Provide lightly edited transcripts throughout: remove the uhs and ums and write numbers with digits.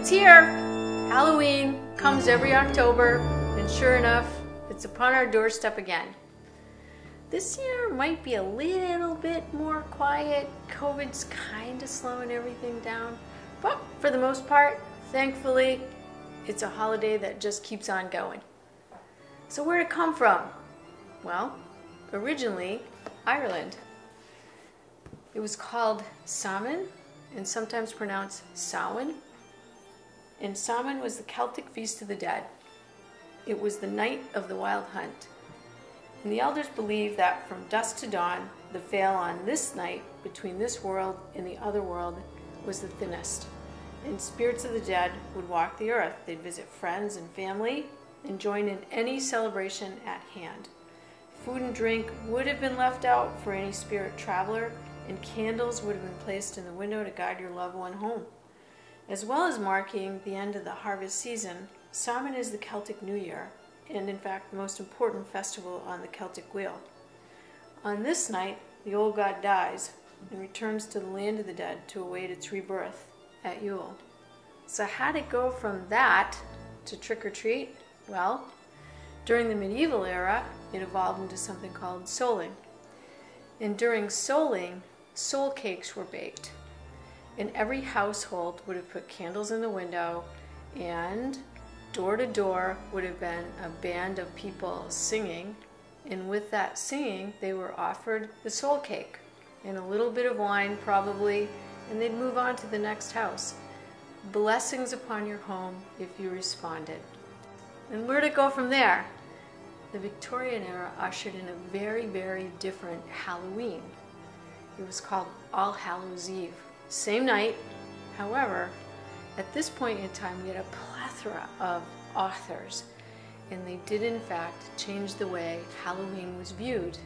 It's here! Halloween comes every October, and sure enough, it's upon our doorstep again. This year might be a little bit more quiet. COVID's kind of slowing everything down, but for the most part, thankfully, it's a holiday that just keeps on going. So where'd it come from? Well, originally, Ireland. It was called Samhain, and sometimes pronounced Samhain. And Samhain was the Celtic feast of the dead. It was the night of the wild hunt. And the elders believed that from dusk to dawn, the veil on this night between this world and the other world was the thinnest. And spirits of the dead would walk the earth. They'd visit friends and family and join in any celebration at hand. Food and drink would have been left out for any spirit traveler, and candles would have been placed in the window to guide your loved one home. As well as marking the end of the harvest season, Samhain is the Celtic New Year, and in fact the most important festival on the Celtic wheel. On this night, the old god dies and returns to the land of the dead to await its rebirth at Yule. So how'd it go from that to trick-or-treat? Well, during the medieval era, it evolved into something called souling. And during souling, soul cakes were baked. And every household would have put candles in the window, and door to door would have been a band of people singing, and with that singing they were offered the soul cake and a little bit of wine probably, and they'd move on to the next house. Blessings upon your home if you responded. And where'd it go from there? The Victorian era ushered in a very, very different Halloween. It was called All Hallows Eve. Same night, however, at this point in time we had a plethora of authors, and they did in fact change the way Halloween was viewed.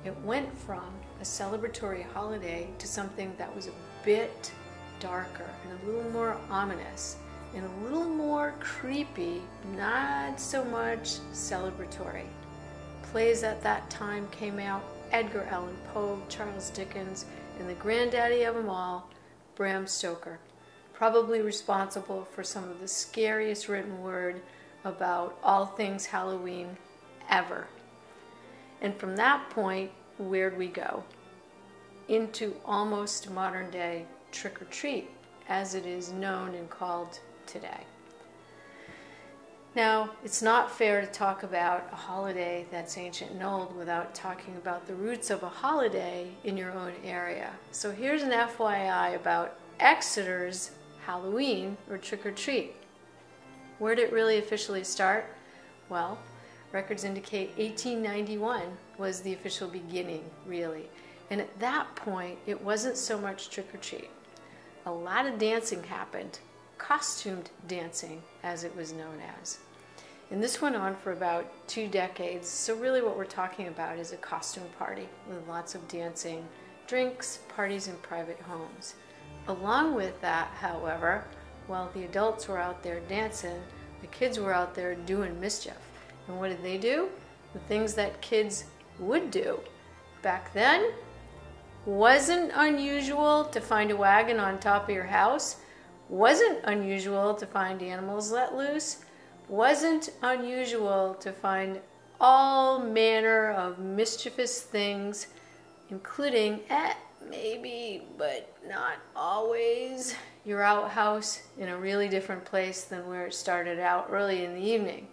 It went from a celebratory holiday to something that was a bit darker and a little more ominous and a little more creepy, not so much celebratory. Plays at that time came out: Edgar Allan Poe, Charles Dickens, and the granddaddy of them all, Bram Stoker, probably responsible for some of the scariest written word about all things Halloween ever. And from that point, where'd we go? Into almost modern day trick-or-treat, as it is known and called today. Now, it's not fair to talk about a holiday that's ancient and old without talking about the roots of a holiday in your own area. So here's an FYI about Exeter's Halloween, or trick-or-treat. Where did it really officially start? Well, records indicate 1891 was the official beginning, really. And at that point, it wasn't so much trick-or-treat. A lot of dancing happened. Costumed dancing, as it was known as. And this went on for about 2 decades, so really what we're talking about is a costume party with lots of dancing, drinks, parties in private homes. Along with that, however, while the adults were out there dancing, the kids were out there doing mischief. And what did they do? The things that kids would do. Back then, wasn't unusual to find a wagon on top of your house. Wasn't unusual to find animals let loose. Wasn't unusual to find all manner of mischievous things, including, maybe, but not always, your outhouse in a really different place than where it started out early in the evening.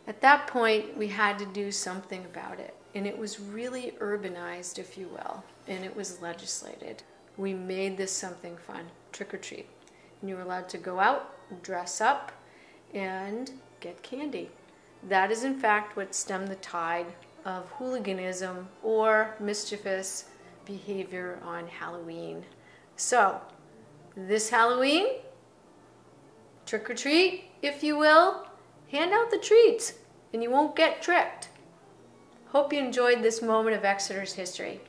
At that point, we had to do something about it, and it was really urbanized, if you will, and it was legislated. We made this something fun, trick-or-treat. And you were allowed to go out, dress up, and get candy. That is in fact what stemmed the tide of hooliganism or mischievous behavior on Halloween. So, this Halloween, trick-or-treat, if you will, hand out the treats and you won't get tricked. Hope you enjoyed this moment of Exeter's history.